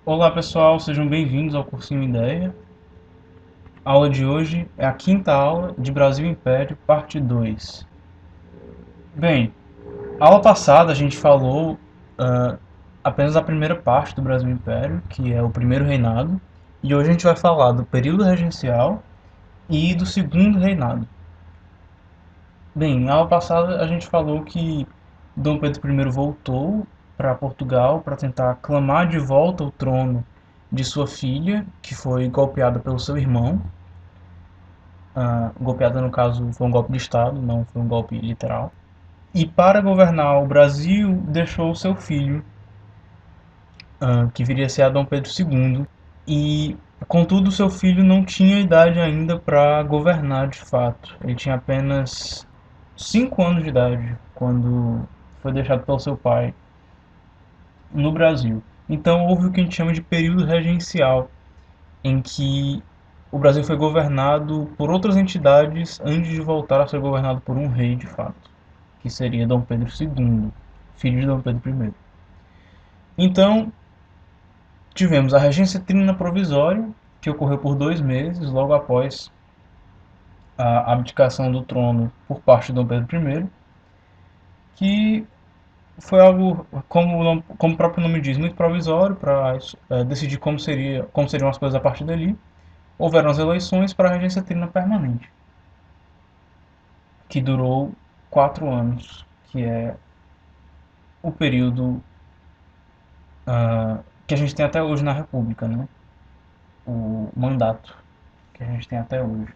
Olá pessoal, sejam bem-vindos ao Cursinho Ideia. A aula de hoje é a quinta aula de Brasil Império, parte 2. Bem, a aula passada a gente falou apenas da primeira parte do Brasil Império, que é o primeiro reinado, e hoje a gente vai falar do período regencial e do segundo reinado. Bem, na aula passada a gente falou que Dom Pedro I voltou para Portugal para tentar clamar de volta o trono de sua filha, que foi golpeada pelo seu irmão. Golpeada no caso foi um golpe de Estado, não foi um golpe literal. E para governar o Brasil, deixou seu filho, que viria a ser Dom Pedro II. E, contudo, seu filho não tinha idade ainda para governar de fato. Ele tinha apenas 5 anos de idade quando foi deixado pelo seu pai no Brasil. Então houve o que a gente chama de período regencial, em que o Brasil foi governado por outras entidades antes de voltar a ser governado por um rei de fato, que seria Dom Pedro II, filho de Dom Pedro I. Então, tivemos a regência trina provisória, que ocorreu por 2 meses, logo após a abdicação do trono por parte de Dom Pedro I, que foi algo, como o próprio nome diz, muito provisório para decidir como seriam as coisas a partir dali. Houveram as eleições para a regência trina permanente, que durou 4 anos, que é o período que a gente tem até hoje na República, né? O mandato que a gente tem até hoje.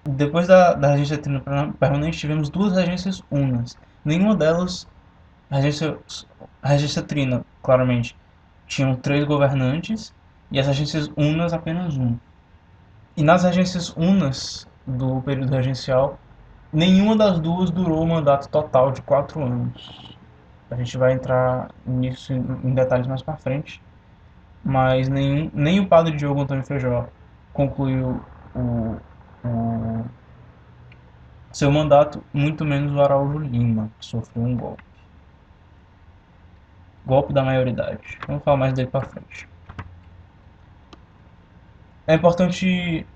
Depois da regência trina permanente, tivemos duas regências unas. Nenhuma delas, a regência, a regência trina, claramente, tinham 3 governantes e as regências unas apenas um. E nas regências unas do período regencial, nenhuma das duas durou o mandato total de 4 anos. A gente vai entrar nisso em detalhes mais para frente, mas nem o padre Diogo Antônio Feijó concluiu o, o seu mandato, muito menos o Araújo Lima, que sofreu um golpe. Golpe da maioridade. Vamos falar mais dele para frente. É importante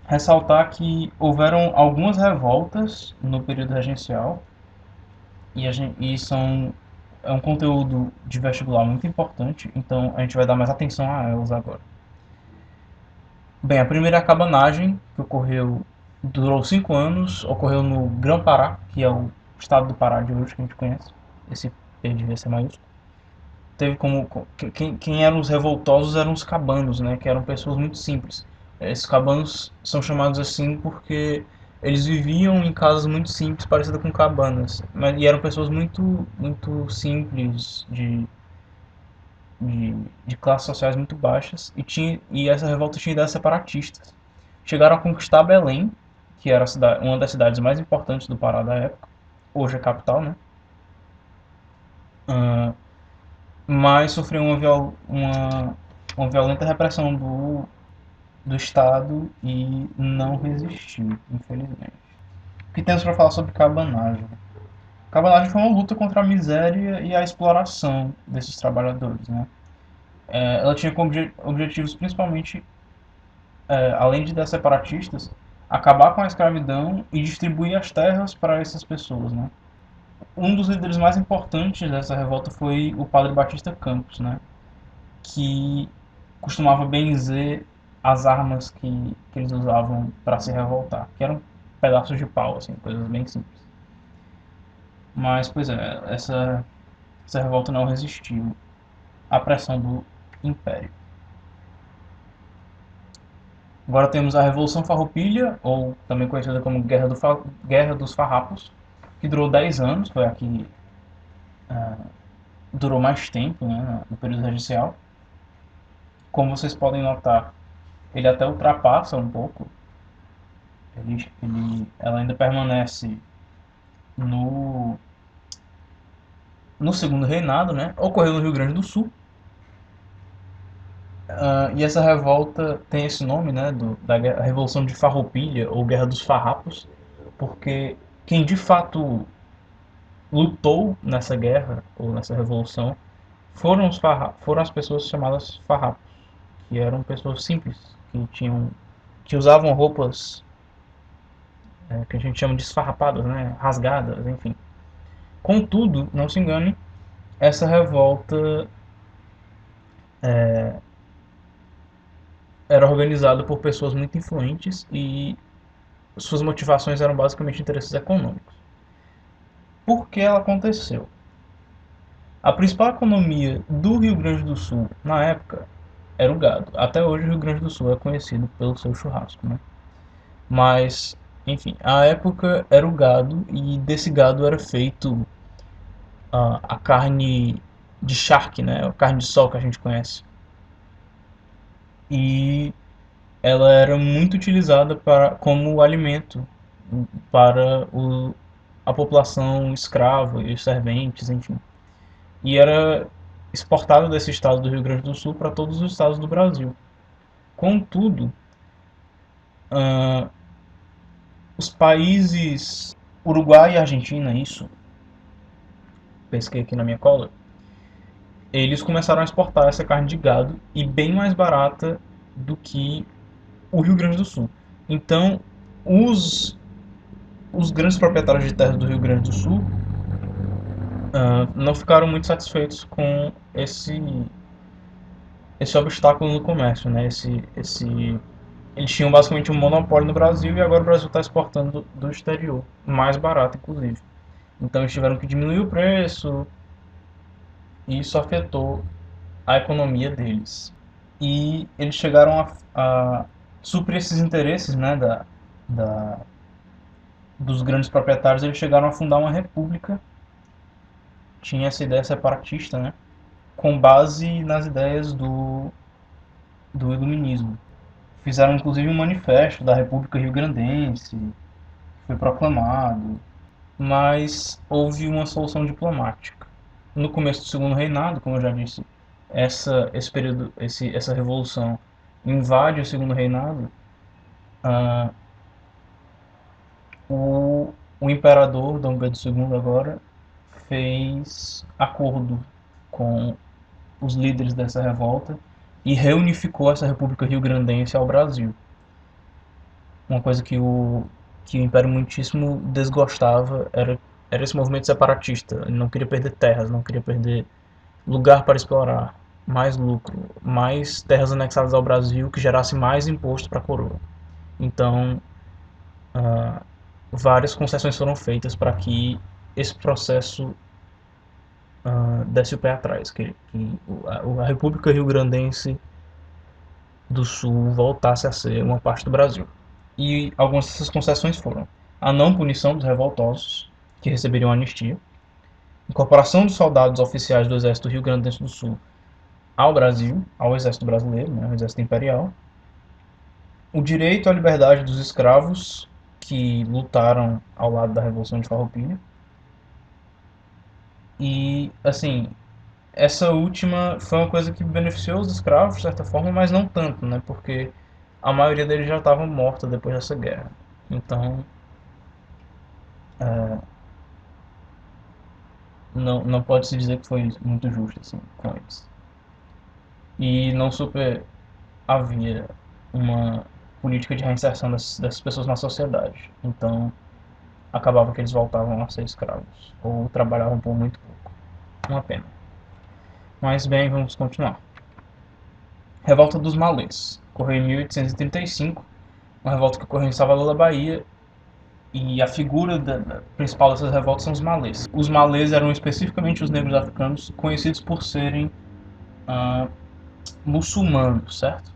ressaltar que houveram algumas revoltas no período regencial é um conteúdo de vestibular muito importante, então a gente vai dar mais atenção a elas agora. Bem, a primeira é a cabanagem, que durou 5 anos, ocorreu no Grã-Pará, que é o estado do Pará de hoje que a gente conhece. Esse P devia ser maiúsculo. Teve como quem eram os revoltosos eram os cabanos, né, que eram pessoas muito simples. Esses cabanos são chamados assim porque eles viviam em casas muito simples, parecidas com cabanas, e eram pessoas muito simples, de classes sociais muito baixas, e essa revolta tinha ideias separatistas. Chegaram a conquistar Belém, que era uma das cidades mais importantes do Pará da época, hoje é capital, né? Ah, mas sofreu uma violenta repressão do Estado e não resistiu, infelizmente. O que temos para falar sobre cabanagem? Cabanagem foi uma luta contra a miséria e a exploração desses trabalhadores, né? Ela tinha como objetivos principalmente, além de dar separatistas, acabar com a escravidão e distribuir as terras para essas pessoas, né? Um dos líderes mais importantes dessa revolta foi o padre Batista Campos, né? Que costumava benzer as armas que eles usavam para se revoltar, que eram pedaços de pau, assim, coisas bem simples. Mas, pois é, essa revolta não resistiu à pressão do Império. Agora temos a Revolução Farroupilha, ou também conhecida como Guerra dos Farrapos, que durou 10 anos, foi a que durou mais tempo, né, no período regencial. Como vocês podem notar, ele até ultrapassa um pouco. Ela ainda permanece no, no segundo reinado, né? Ocorreu no Rio Grande do Sul. E essa revolta tem esse nome, né? Da Revolução de Farroupilha, ou Guerra dos Farrapos, porque quem de fato lutou nessa guerra, ou nessa revolução, foram as pessoas chamadas farrapos, que eram pessoas simples, que usavam roupas que a gente chama de esfarrapadas, né, rasgadas, enfim. Contudo, não se engane, essa revolta era organizada por pessoas muito influentes e suas motivações eram basicamente interesses econômicos. Por que ela aconteceu? A principal economia do Rio Grande do Sul na época era o gado. Até hoje o Rio Grande do Sul é conhecido pelo seu churrasco, né? Mas, enfim, a época era o gado e desse gado era feito a carne de charque, né? A carne de sol que a gente conhece. E ela era muito utilizada como alimento para a população escrava e os serventes, enfim. E era exportada desse estado do Rio Grande do Sul para todos os estados do Brasil. Contudo, ah, os países Uruguai e Argentina, isso, pesquei aqui na minha cola, eles começaram a exportar essa carne de gado e bem mais barata do que o Rio Grande do Sul. Então, os, os grandes proprietários de terras do Rio Grande do Sul não ficaram muito satisfeitos com esse obstáculo no comércio, né? Eles tinham basicamente um monopólio no Brasil e agora o Brasil está exportando do exterior, mais barato inclusive. Então eles tiveram que diminuir o preço e isso afetou a economia deles. E eles chegaram a suprir esses interesses, né, da, dos grandes proprietários, eles chegaram a fundar uma república, tinha essa ideia separatista, né, com base nas ideias do iluminismo. Fizeram inclusive um manifesto da República Rio-Grandense, foi proclamado, mas houve uma solução diplomática. No começo do segundo reinado, como eu já disse, esse período, essa revolução invade o segundo reinado. ah, o imperador Dom Pedro II agora fez acordo com os líderes dessa revolta e reunificou essa República Rio-Grandense ao Brasil. Uma coisa que o Império Muitíssimo desgostava era esse movimento separatista. Ele não queria perder terras, não queria perder lugar para explorar, mais lucro, mais terras anexadas ao Brasil que gerasse mais imposto para a coroa. Então, ah, várias concessões foram feitas para que esse processo desse o pé atrás, que a República Rio-Grandense do Sul voltasse a ser uma parte do Brasil. E algumas dessas concessões foram a não punição dos revoltosos, que receberiam anistia, incorporação dos soldados oficiais do Exército Rio-Grandense do Sul ao Brasil, ao Exército Brasileiro, né, ao Exército Imperial, o direito à liberdade dos escravos que lutaram ao lado da Revolução de Farroupilha. E, assim, essa última foi uma coisa que beneficiou os escravos, de certa forma, mas não tanto, né? Porque a maioria deles já estavam morta depois dessa guerra. Então, não pode se dizer que foi muito justo, assim, com eles. E não super havia uma política de reinserção dessas pessoas na sociedade. Então, acabava que eles voltavam a ser escravos, ou trabalhavam por muito pouco. Uma pena. Mas bem, vamos continuar. Revolta dos Malês. Ocorreu em 1835, uma revolta que ocorreu em Salvador da Bahia, e a figura principal dessas revoltas são os malês. Os malês eram especificamente os negros africanos, conhecidos por serem ah, muçulmanos, certo?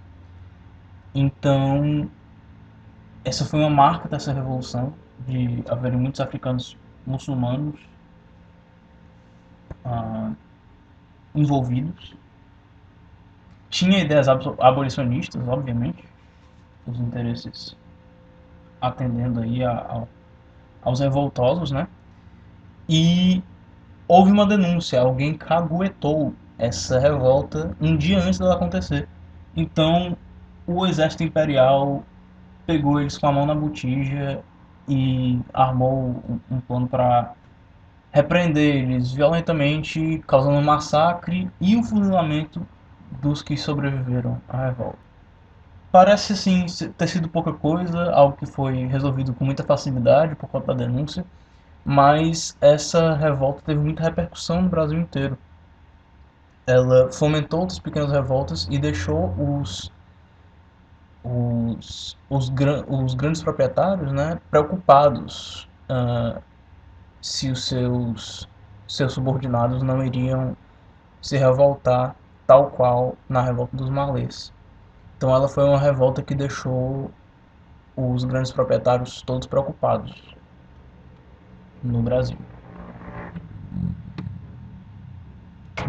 Então, essa foi uma marca dessa revolução, de haverem muitos africanos muçulmanos ah, envolvidos. Tinha ideias abolicionistas, obviamente, os interesses atendendo aí aos revoltosos, né? E houve uma denúncia, alguém caguetou essa revolta um dia antes dela acontecer. Então, o exército imperial pegou eles com a mão na botija e armou um plano para repreender eles violentamente, causando um massacre e o fuzilamento dos que sobreviveram à revolta. Parece assim ter sido pouca coisa, algo que foi resolvido com muita facilidade por conta da denúncia, mas essa revolta teve muita repercussão no Brasil inteiro. Ela fomentou outras pequenas revoltas e deixou os grandes proprietários, né, preocupados se os seus subordinados não iriam se revoltar tal qual na revolta dos malês. Então ela foi uma revolta que deixou os grandes proprietários todos preocupados no Brasil.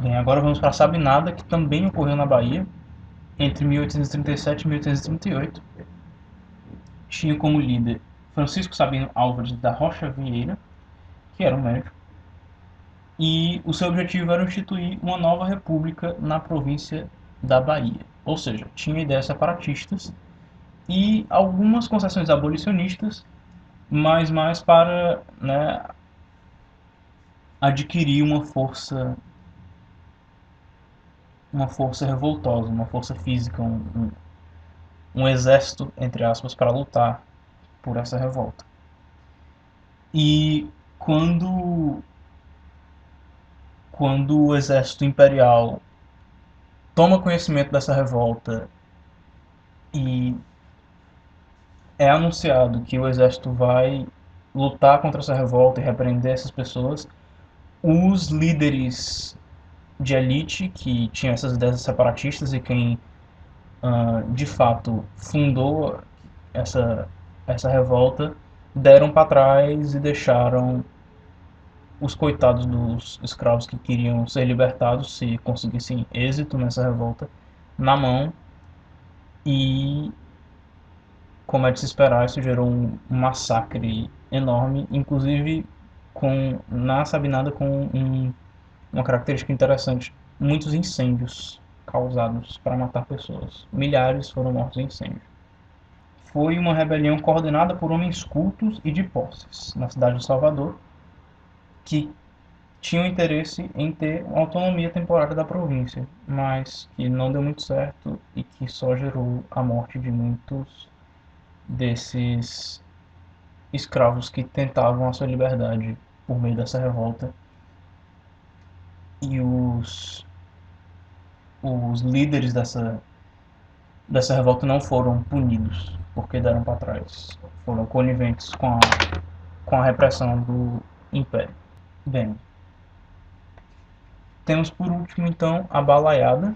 Bem, agora vamos para a Sabinada, que também ocorreu na Bahia entre 1837 e 1838. Tinha como líder Francisco Sabino Álvares da Rocha Vieira, que era um médico, e o seu objetivo era instituir uma nova república na província da Bahia. Ou seja, tinha ideias separatistas e algumas concessões abolicionistas, mas mais para, né, adquirir uma força revoltosa, uma força física, um exército, entre aspas, para lutar por essa revolta. E quando, quando o exército imperial toma conhecimento dessa revolta e é anunciado que o exército vai lutar contra essa revolta e repreender essas pessoas, os líderes de elite que tinham essas ideias separatistas e quem de fato fundou essa, essa revolta deram para trás e deixaram os coitados dos escravos que queriam ser libertados, se conseguissem êxito nessa revolta, na mão. E, como é de se esperar, isso gerou um massacre enorme, inclusive na Sabinada com uma característica interessante: muitos incêndios causados para matar pessoas. Milhares foram mortos em incêndio. Foi uma rebelião coordenada por homens cultos e de posses na cidade de Salvador, que tinham interesse em ter uma autonomia temporária da província, mas que não deu muito certo e que só gerou a morte de muitos desses escravos que tentavam a sua liberdade por meio dessa revolta. E os líderes dessa revolta não foram punidos porque deram para trás. Foram coniventes com a repressão do Império. Bem, temos por último então a Balaiada,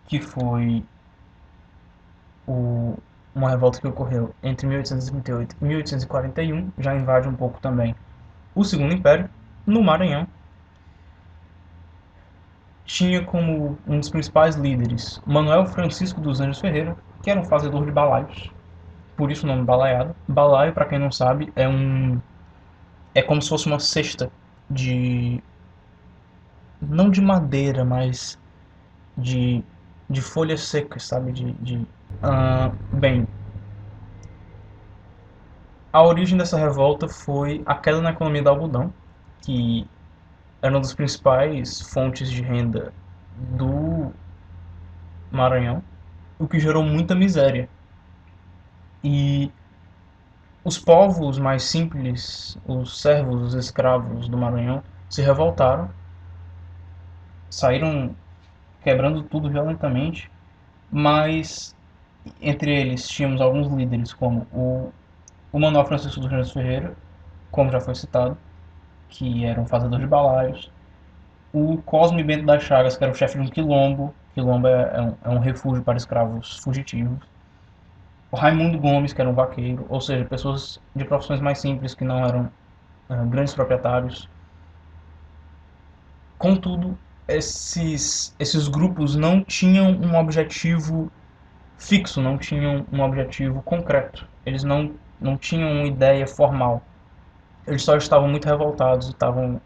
que foi uma revolta que ocorreu entre 1838 e 1841, já invade um pouco também o Segundo Império, no Maranhão. Tinha como um dos principais líderes Manuel Francisco dos Anjos Ferreira, que era um fazedor de balaios, por isso o nome balaiada. Balaio, para quem não sabe, é como se fosse uma cesta de, não de madeira, mas de, de folhas secas, sabe? Bem, a origem dessa revolta foi a queda na economia do algodão, que era uma das principais fontes de renda do Maranhão, o que gerou muita miséria. E os povos mais simples, os servos, os escravos do Maranhão, se revoltaram, saíram quebrando tudo violentamente, mas entre eles tínhamos alguns líderes como o Manuel Francisco dos Reis Ferreira, como já foi citado, que era um fazedor de balaios, o Cosme Bento das Chagas, que era o chefe de um quilombo. Quilombo é um refúgio para escravos fugitivos. O Raimundo Gomes, que era um vaqueiro, ou seja, pessoas de profissões mais simples que não eram grandes proprietários. Contudo, esses grupos não tinham um objetivo fixo, não tinham um objetivo concreto. Eles não tinham uma ideia formal. Eles só estavam muito revoltados e estavam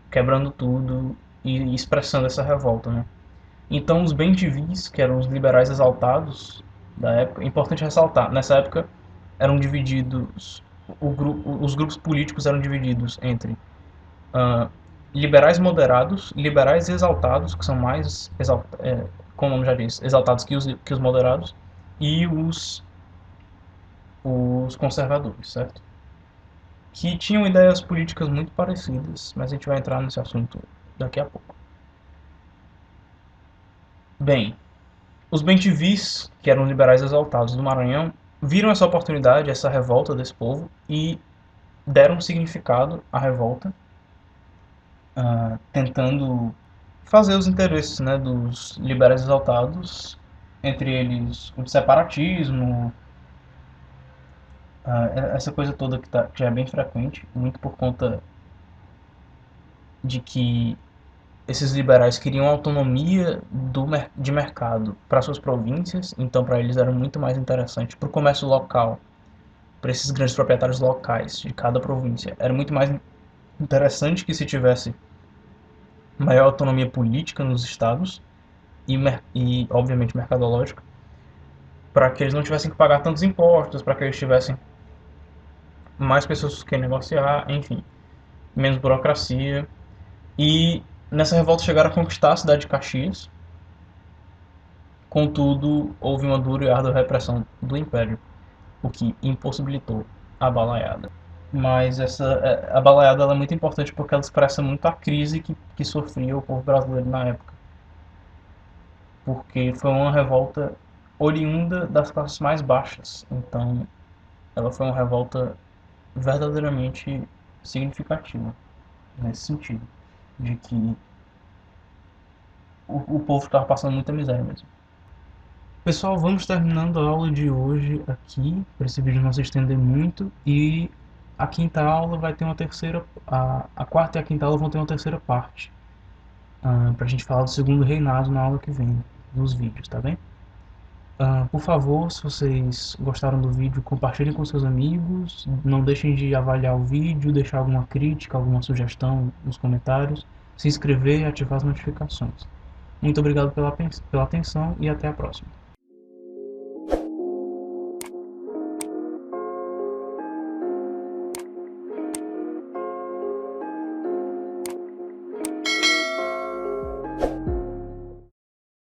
quebrando tudo e expressando essa revolta, né? Então os bem-te-vis, que eram os liberais exaltados da época, é importante ressaltar, nessa época eram divididos os grupos políticos eram divididos entre uh, liberais moderados, liberais exaltados, que são mais, como o nome já diz, exaltados que os moderados, e os conservadores, certo? Que tinham ideias políticas muito parecidas, mas a gente vai entrar nesse assunto daqui a pouco. Bem, os bentivis, que eram liberais exaltados do Maranhão, viram essa oportunidade, essa revolta desse povo, e deram um significado à revolta, tentando fazer os interesses, né, dos liberais exaltados, entre eles o de separatismo, essa coisa toda que já é bem frequente, muito por conta de que esses liberais queriam autonomia de mercado para suas províncias, então para eles era muito mais interessante para o comércio local, para esses grandes proprietários locais de cada província. Era muito mais interessante que se tivesse maior autonomia política nos estados e obviamente mercadológica, para que eles não tivessem que pagar tantos impostos, para que eles tivessem mais pessoas que negociar, enfim, menos burocracia. E nessa revolta chegaram a conquistar a cidade de Caxias. Contudo, houve uma dura e árdua repressão do Império, o que impossibilitou a balaiada. Mas a balaiada ela é muito importante porque ela expressa muito a crise que sofria o povo brasileiro na época. Porque foi uma revolta oriunda das classes mais baixas. Então, ela foi uma revolta verdadeiramente significativa nesse sentido, de que o povo estava passando muita miséria mesmo. Pessoal, vamos terminando a aula de hoje aqui, para esse vídeo não se estender muito, e a quinta aula vai ter uma terceira, a quarta e a quinta aula vão ter uma terceira parte, para a gente falar do segundo reinado na aula que vem, nos vídeos, tá bem? Por favor, se vocês gostaram do vídeo, compartilhem com seus amigos, não deixem de avaliar o vídeo, deixar alguma crítica, alguma sugestão nos comentários, se inscrever e ativar as notificações. Muito obrigado pela atenção e até a próxima.